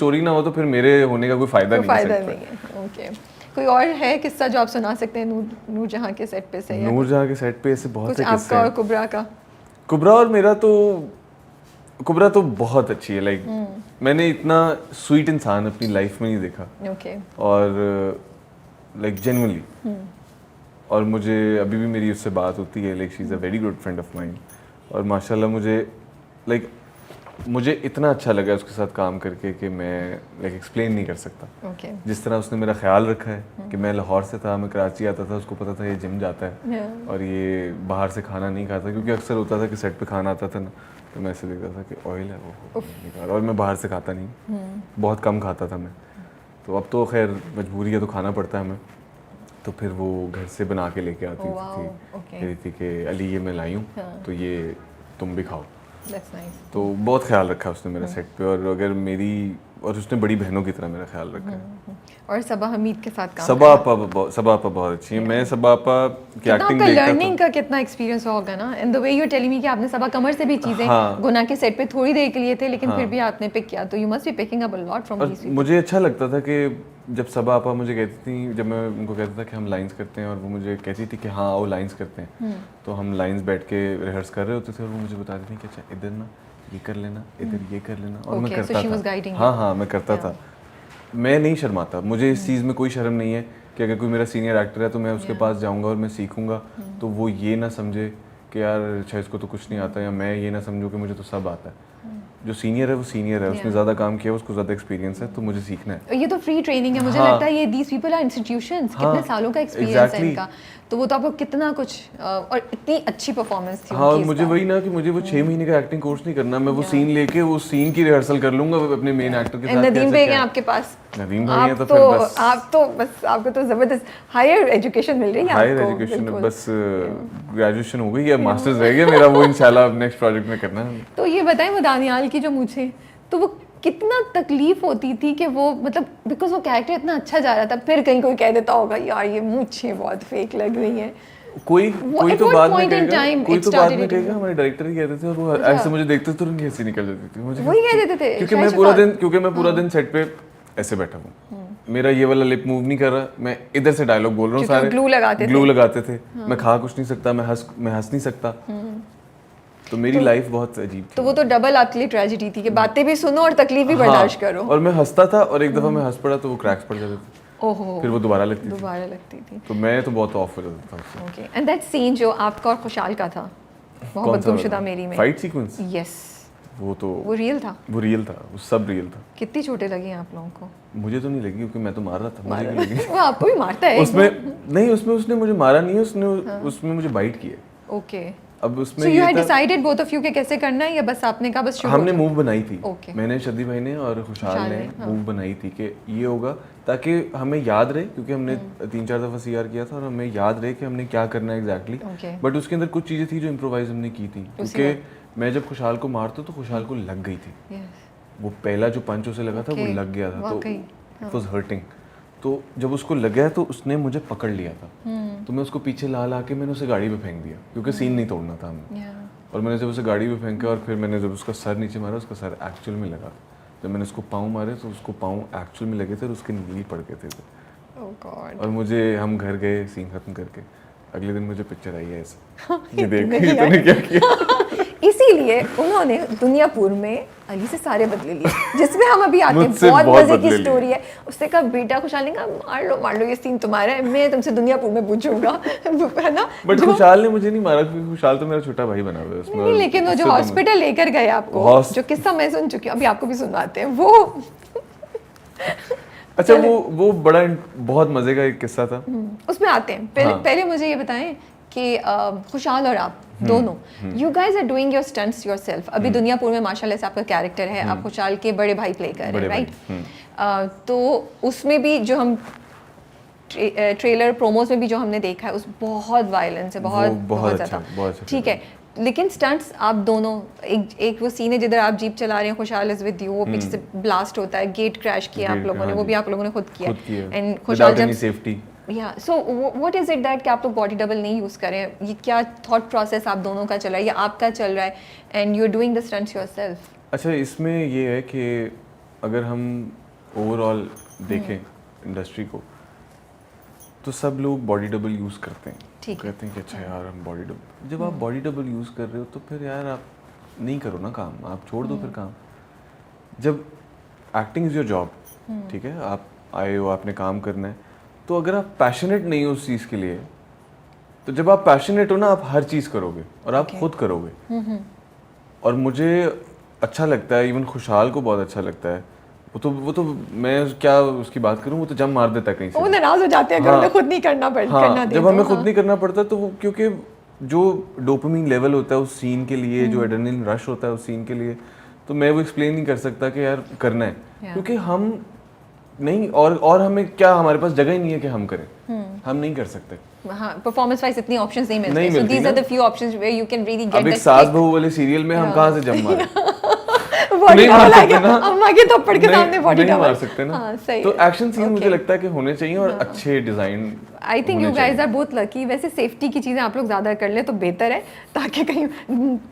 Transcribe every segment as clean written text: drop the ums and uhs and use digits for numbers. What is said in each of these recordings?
Story ना हो तो फिर मेरे होने का कोई फायदा नहीं है। फायदा नहीं है। ओके, कोई और है किस्सा जो आप सुना सकते हैं नूरजहां के सेट पे से? नूरजहां के सेट पे ऐसे बहुत कुछ से किस्से आपका और हैं। कुबरा का? कुबरा और मेरा तो, कुबरा तो बहुत अच्छी है, लाइक मैंने इतना स्वीट इंसान अपनी लाइफ में नहीं देखा। ओके। और लाइक जेन्युइनली, और मुझे अभी भी मेरी उससे बात होती है, like she is a very good friend of mind. और माशाल्लाह मुझे लाइक मुझे इतना अच्छा लगा उसके साथ काम करके कि मैं लाइक एक्सप्लेन नहीं कर सकता। ओके। जिस तरह उसने मेरा ख्याल रखा है कि मैं लाहौर से था, मैं कराची आता था, उसको पता था ये जिम जाता है और ये बाहर से खाना नहीं खाता, क्योंकि अक्सर होता था कि सेट पे खाना आता था ना तो मैं ऐसे देखता था कि ऑयल है वो नहीं खा रहा, और मैं बाहर से खाता नहीं, बहुत कम खाता था मैं। तो अब तो खैर मजबूरी है तो खाना पड़ता है हमें। तो फिर वो घर से बना के लेके आती थी, कह रही थी कि अली ये मैं लाई हूँ तो ये तुम भी खाओ। That's nice. तो बहुत ख्याल रखा उसने मेरा सेट पे, और अगर मेरी, और उसने बड़ी बहनों की तरह मेरा ख्याल रखा है। और सबा हमीद के साथ काम सबा आपा बहुत अच्छी है। मैं सबा आपा की एक्टिंग आपका देखता लर्निंग था। का कितना एक्सपीरियंस होगा ना, in the way you are telling me कि आपने सबा कमर से भी चीजें हाँ। गुना के सेट पे थोड़ी देर के लिए थे, लेकिन फिर भी आपने पिक किया, तो you must be picking up a lot from these people. मुझे अच्छा लगता था कि जब सबा आपा मुझे कहती थी, जब मैं उनको कहता था कि हम लाइंस करते हैं और वो मुझे कहती थी कि हाँ आओ लाइंस करते हैं, तो हम लाइंस बैठ के रिहर्स कर रहे होते थे और वो मुझे बताती थी कि अच्छा इधर ना ये कर लेना, इधर ये कर लेना, और मैं करता था। हाँ मैं करता था। मैं नहीं शर्माता, मुझे इस चीज़ में कोई शर्म नहीं है कि अगर कोई मेरा सीनियर एक्टर है तो मैं उसके पास जाऊंगा और मैं सीखूंगा, तो वो ये ना समझे कि यार अच्छा इसको तो कुछ नहीं आता, या मैं ये ना समझूं कि मुझे तो सब आता है। जो सीनियर है वो सीनियर है, उसने ज़्यादा काम किया, उसको ज़्यादा एक्सपीरियंस है, तो मुझे सीखना है। ये तो फ्री ट्रेनिंग है, मुझे लगता है ये दीस पीपल आर इंस्टीट्यूशंस, कितने सालों का एक्सपीरियंस है इनका, तो वो तो आपको कितना कुछ, और इतनी अच्छी परफॉर्मेंस थी। हाँ, और मुझे वही ना कि मुझे वो 6 महीने का एक्टिंग कोर्स नहीं करना, मैं वो सीन लेके उस सीन की रिहर्सल कर लूंगा अपने मेन एक्टर के साथ। नदीम भाई हैं आपके पास, नदीम भाई हैं तो फिर बस आप तो बस आपको तो जबरदस्त हायर एजुकेशन मिल रही है। हायर एजुकेशन, बस ग्रेजुएशन हो गई है, मास्टर्स रह गया मेरा, वो इंशाल्लाह नेक्स्ट प्रोजेक्ट में करना है। तो ये बताएं, वो दानियाल की जो मूंछें, तो वो कितना तकलीफ होती थी कि वो मतलब बिकॉज वो कैरेक्टर इतना अच्छा जा रहा था, फिर कहीं कोई कह देता होगा यार ये मूंछें बहुत फेक लग रही हैं। कोई तो बाद में कहेगा, हमारे डायरेक्टर ही कहते थे, और वो ऐसे मुझे देखते तो उनकी हंसी निकल जाती थी, मुझे वही कह देते थे क्योंकि मैं पूरा दिन सेट पे ऐसे बैठा हूँ, मेरा ये वाला लिप मूव नहीं कर रहा, मैं इधर से डायलॉग बोल रहा हूँ, सारे ग्लू लगाते थे, मैं खा कुछ नहीं सकता, मैं हंस नहीं सकता, तो मेरी लाइफ बहुत अजीब थी। तो वो तो डबल आपके लिए ट्रेजेडी थी कि बातें भी सुनो और तकलीफ भी बर्दाश्त करो। और मैं हंसता था और एक दफा मैं हंस पड़ा तो वो क्रैक्स पड़ जाते थे, ओहो, फिर वो दोबारा लगती थी, तो मैं तो बहुत ऑफ हो जाता था। ओके, एंड दैट सीन जो आपका और खुशहाल का था मोहब्बत गुमशुदा मेरी में, फाइट सीक्वेंस, यस, वो रियल था, वो सब रियल था। कितनी चोटें लगी आप लोगों को? मुझे तो नहीं लगी क्योंकि मैं तो मार रहा था, मुझे नहीं लगी। वो आपको भी मारता है उसमें उसने मुझे मारा नहीं है, उसमें मुझे बाइट किया। ओके, अब उसमें so you had decided both of you कि कैसे करना है, या बस आपने कहा बस शुरू? हमने मूव बनाई थी, मैंने, शदी भाई ने और खुशहाल ने मूव बनाई थी कि ये होगा, ताकि हमें याद रहे, क्योंकि हमने 3-4 दफा सीआर किया था और हमें याद रहे कि हमने क्या करना है एग्जैक्टली। बट उसके अंदर कुछ चीज़ें थी जो इम्प्रोवाइज हमने की थी, क्योंकि मैं जब खुशहाल को मारता तो खुशहाल को लग गई थी, वो पहला जो पंच उसे लगा था वो लग गया था, तो इट वाज हर्टिंग। तो जब उसको लग गया तो उसने मुझे पकड़ लिया था, तो मैं उसको पीछे ला के मैंने उसे गाड़ी पे फेंक दिया, क्योंकि सीन नहीं तोड़ना था हमें। और मैंने जब उसे गाड़ी पे फेंका और फिर मैंने जब उसका सर नीचे मारा, उसका सर एक्चुअल में लगा। जब मैंने उसको पाँव मारे तो उसको पाँव एक्चुअल में लगे थे और उसके नील पड़ गए थे। और मुझे, हम घर गए सीन खत्म करके, अगले दिन मुझे पिक्चर आई है ऐसे, ये देख तूने क्या किया। इसीलिए उन्होंने दुनियापुर में अली से सारे बदले लिए, जिसमें हम अभी आते हैं। बहुत मजे की स्टोरी है। उसने कहा बेटा, खुशहाल ने कहा मार लो ये सीन तुम्हारा है, मैं तुमसे दुनियापुर में पूछूंगा, है ना। बट खुशहाल ने मुझे नहीं मारा, क्योंकि खुशहाल तो मेरा छोटा भाई बना हुआ है उसमें। नहीं, लेकिन वो जो हॉस्पिटल लेकर गए आपको, जो किस्सा मैं सुन चुकी हूँ, अभी आपको भी सुनवाते हैं वो। अच्छा, वो बड़ा बहुत मजे का एक किस्सा था, उसमें आते हैं। पहले मुझे ये बताएं कि खुशहाल और आप दोनों, you guys are doing your stunts yourself. अभी दुनियापुर में माशाल्लाह से आपका कैरेक्टर है, आप खुशहाल के बड़े भाई प्ले कर रहे हैं, राइट? तो उसमें भी जो हम ट्रेलर प्रोमोस में भी जो हमने देखा है, उस बहुत वायलेंस है, बहुत ज़्यादा, ठीक है। लेकिन स्टंट्स आप दोनों, एक वो सीन है जिधर आप जीप चला रहे हैं, खुशहाल इज विद यू, वो पीछे से ब्लास्ट होता है, गेट क्रैश किया आप लोगों ने, वो भी आप लोगों ने खुद किया, एंड खुशहाल जब सेफ्टी, या so what is it that कि आप लोग बॉडी डबल नहीं यूज़ करें? ये क्या थॉट प्रोसेस आप दोनों का चल रहा है या आपका चल रहा है, and you are doing the stunts yourself? अच्छा, इसमें ये है कि अगर हम ओवरऑल देखें इंडस्ट्री को, तो सब लोग बॉडी डबल यूज़ करते हैं, कहते हैं कि अच्छा यार हम बॉडी डबल, जब आप बॉडी डबल यूज़ कर रहे हो तो फिर यार आप नहीं करो ना काम, आप छोड़ दो फिर काम। जब एक्टिंग इज़ योर जॉब, ठीक है, आप आए हो, आपने काम करना है, तो अगर आप पैशनेट नहीं हो उस चीज़ के लिए, तो जब आप पैशनेट हो ना, आप हर चीज़ करोगे और आप खुद करोगे। और मुझे अच्छा लगता है, इवन खुशहाल को बहुत अच्छा लगता है, वो तो मैं क्या उसकी बात करूं, वो तो जम मार देता है कहीं से, वो नाराज हो जाते हैं अगर उन्हें खुद नहीं करना पड़ता। हाँ, जब हमें खुद नहीं करना पड़ता तो वो, क्योंकि जो डोपामिन लेवल होता है उस सीन के लिए, जो एड्रेनलिन रश होता है उस सीन के लिए, तो मैं वो एक्सप्लेन नहीं कर सकता कि यार करना है, क्योंकि हम नहीं, और हमें क्या, हमारे पास जगह ही नहीं है कि हम करें, हम नहीं कर सकते। हाँ, परफॉर्मेंस वाइज इतनी ऑप्शंस नहीं मिलते, so these are the few options where you can really get अब एक सास बहू वाले सीरियल में हम कहाँ से जम मारे? नहीं मार सकते ना, अम्मा के थप्पड़ के सामने बॉडी नहीं मार सकते ना। तो एक्शन सीन मुझे लगता है कि होने चाहिए और अच्छे design. I think you guys are both lucky. वैसे सेफ्टी की चीज़ें आप लोग ज़्यादा कर ले तो बेहतर है, ताकि कहीं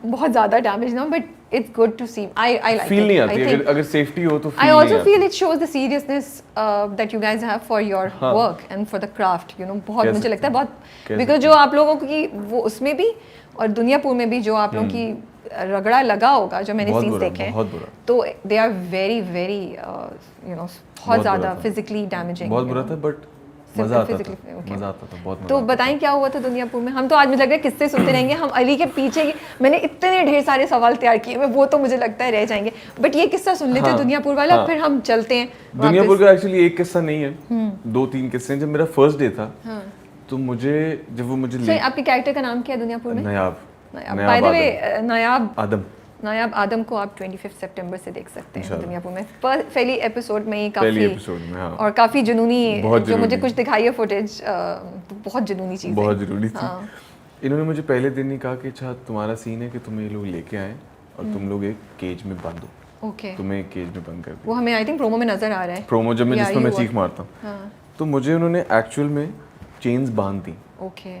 बहुत ज़्यादा डैमेज ना हो, but it's good to see. I like feel नहीं आती अगर सेफ्टी हो तो। I also feel it shows the seriousness that you guys have for your work and for the craft, you know. बहुत मुझे लगता है बहुत, बिकॉज जो आप लोगों की वो उसमें भी और दुनियापुर में भी जो आप लोगों की रगड़ा लगा होगा, जो मैंने सीन्स देखे हैं, तो they are very very you know बहुत ज़्यादा फिजिकली डैमेजिंग। बहुत बुरा था, बट मजा आता था बहुत। तो बताएं क्या हुआ था दुनियापुर में? हम तो आज मुझे लग रहा है किस्से सुनते रहेंगे हम। अली के पीछे की मैंने इतने ढेर सारे सवाल तैयार किए हुए, वो तो मुझे लगता है रह जाएंगे, बट ये किस्सा सुन लेते हैं दुनियापुर वाला, फिर हम चलते हैं। दुनियापुर का एक्चुअली एक किस्सा नहीं है, 2-3 किस्से। जब मेरा फर्स्ट डे था, तो जब वो मुझे आपके कैरेक्टर का नाम क्या है दुनियापुर में? नायाब। बाय द वे, नायाब आदम को आप 25 सितंबर से देख सकते हैं दुनियापुर में, पहली एपिसोड में ही काफी, हाँ। और काफी जुनूनी, जो मुझे कुछ दिखाई है फुटेज, तो बहुत जुनूनी चीज, बहुत जरूरी थी। इन्होंने मुझे पहले दिन ही कहा कि अच्छा तुम्हारा सीन है कि तुम्हें ये लोग लेके आए और तुम लोग एक केज में बंद हो। ओके। तुम्हें एक केज में बंद कर दिया। वो हमें आई थिंक प्रोमो में नजर आ रहा है, प्रोमो जब मैं जिसमें मैं चीख मारता हूँ, तो मुझे उन्होंने एक्चुअल में चेन्स बांध दी। ओके।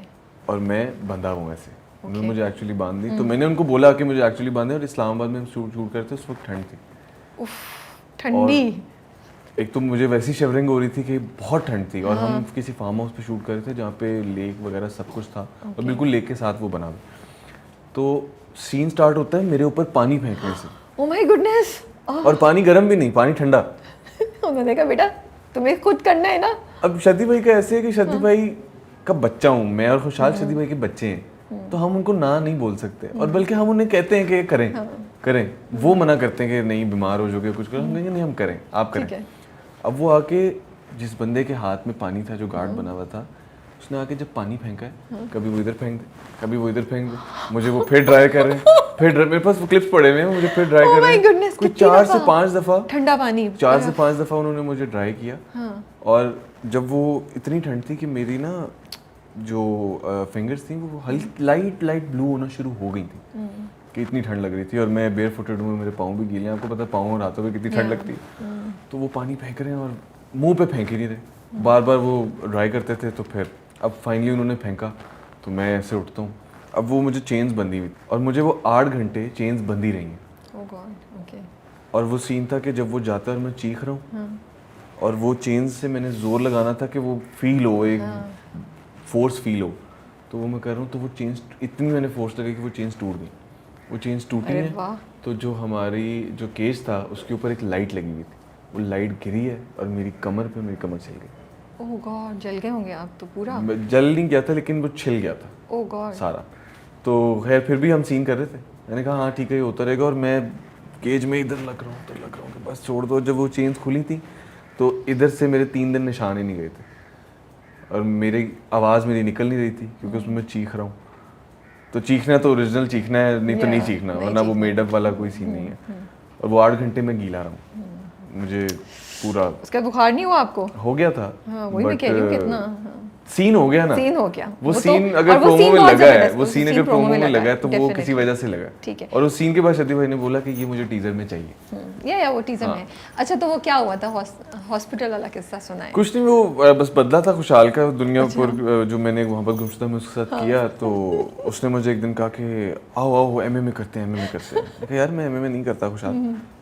और मैं बंधा हुआ ऐसे, उन्होंने मुझे एक्चुअली बांध दी। तो मैंने उनको बोला कि मुझे एक्चुअली बांधे, और इस्लामाबाद में हम शूट करते उस वक्त ठंड थी। उफ, ठंडी। एक तो मुझे वैसी शिवरिंग हो रही थी कि बहुत ठंड थी, और हम किसी फार्म हाउस पे शूट कर रहे थे जहाँ पे लेक वगैरह सब कुछ था, और बिल्कुल लेक के साथ वो बना हुआ। तो सीन स्टार्ट होता है मेरे ऊपर पानी फेंकने से। Oh my goodness. और पानी गर्म भी नहीं, पानी ठंडा। उन्होंने कहा बेटा तुम्हें खुद करना है ना। अब शदी भाई का ऐसे है कि शदी भाई का बच्चा हूँ मैं, और खुशहाल शदी भाई के बच्चे हैं, तो हम उनको ना नहीं बोल सकते, और बल्कि हम उन्हें कहते हैं कि करें करें। वो मना करते हैं कि नहीं बीमार हो जाओगे कुछ करो, हम कहेंगे नहीं हम करें, आप करें। अब वो आके जिस बंदे के हाथ में पानी था, जो गार्ड बना हुआ था, उसने आके जब पानी फेंका है, कभी वो इधर फेंक दे, कभी वो इधर फेंक दे, मुझे वो फिर ड्राई कर रहे हैं, फिर मेरे पास वो क्लिप्स पड़े हुए हैं, मुझे फिर ड्राई कर रहे हैं। कुछ 4 से 5 दफ़ा ठंडा पानी, 4 से 5 दफ़ा उन्होंने मुझे ड्राई किया। और जब वो इतनी ठंड थी कि मेरी ना जो फिंगर्स थी वो हल्की लाइट ब्लू होना शुरू हो गई थी, कि इतनी ठंड लग रही थी, और मैं बेयर फुटेड हूँ, मेरे पाँव भी गीले हैं। आपको पता है पाँव और हाथों पे कितनी ठंड लगती है। तो वो पानी फेंक रहे हैं और मुंह पे फेंक ही नहीं रहे, बार बार वो ड्राई करते थे। तो फिर अब फाइनली उन्होंने फेंका, तो मैं ऐसे उठता हूँ। अब वो मुझे चेन्स बंधी हुई, और मुझे वो 8 घंटे चेन्स बंधी रही हैं। ओह गॉड, ओके। और वो सीन था कि जब वो जाता है और मैं चीख रहा हूँ, और वो चेन्स से मैंने जोर लगाना था कि वो फील हो, एक फोर्स फील हो, तो वो मैं कर रहा हूँ। तो वो चेन्स इतनी मैंने फोर्स लगी कि वो चेन्स टूट गई। वो चेन्स टूटी है, तो जो हमारी जो केज था उसके ऊपर एक लाइट लगी हुई थी, वो लाइट गिरी है और मेरी कमर चल गई। ओह गॉड, जल गए होंगे आप तो पूरा? जल नहीं गया था, लेकिन वो छिल गया था। ओह गॉड, सारा। तो खैर फिर भी हम सीन कर रहे थे, मैंने कहा हाँ ठीक है ये होता रहेगा, और मैं केज में इधर लग रहा हूँ कि बस छोड़ दो। जब वो चेन्स खुली थी तो इधर से मेरे 3 दिन निशान ही नहीं गए थे, और मेरी आवाज़ मेरी निकल नहीं रही थी, क्योंकि उसमें मैं चीख रहा हूँ। तो चीखना तो ओरिजिनल चीखना है, नहीं तो नहीं चीखना, वरना वो मेडअप वाला कोई सीन नहीं है। और वो 8 घंटे में गीला रहा हूँ, मुझे पूरा। उसका बुखार नहीं हुआ आपको? हो गया था। हाँ, वही मैं कह रही हूँ, कितना सीन हो गया ना, सीन हो गया। वो सीन अगर प्रोमो में लगा है, वो सीन अगर प्रोमो में लगा है, तो वो किसी वजह से लगा। ठीक है। और उस सीन के बाद शदी भाई ने बोला कि ये मुझे टीजर में चाहिए। या वो टीजर में। अच्छा, तो वो क्या हुआ था? हॉस्पिटल वाला किस्सा सुना है? कुछ नहीं, वो बस बदला था खुशहाल का दुनियापुर, जो मैंने मोहब्बत गुमशुदा में उसके साथ किया। तो उसने मुझे एक दिन कहा कि आओ एमएमए करते हैं। यार मैं एमएमए नहीं करता खुशहाल,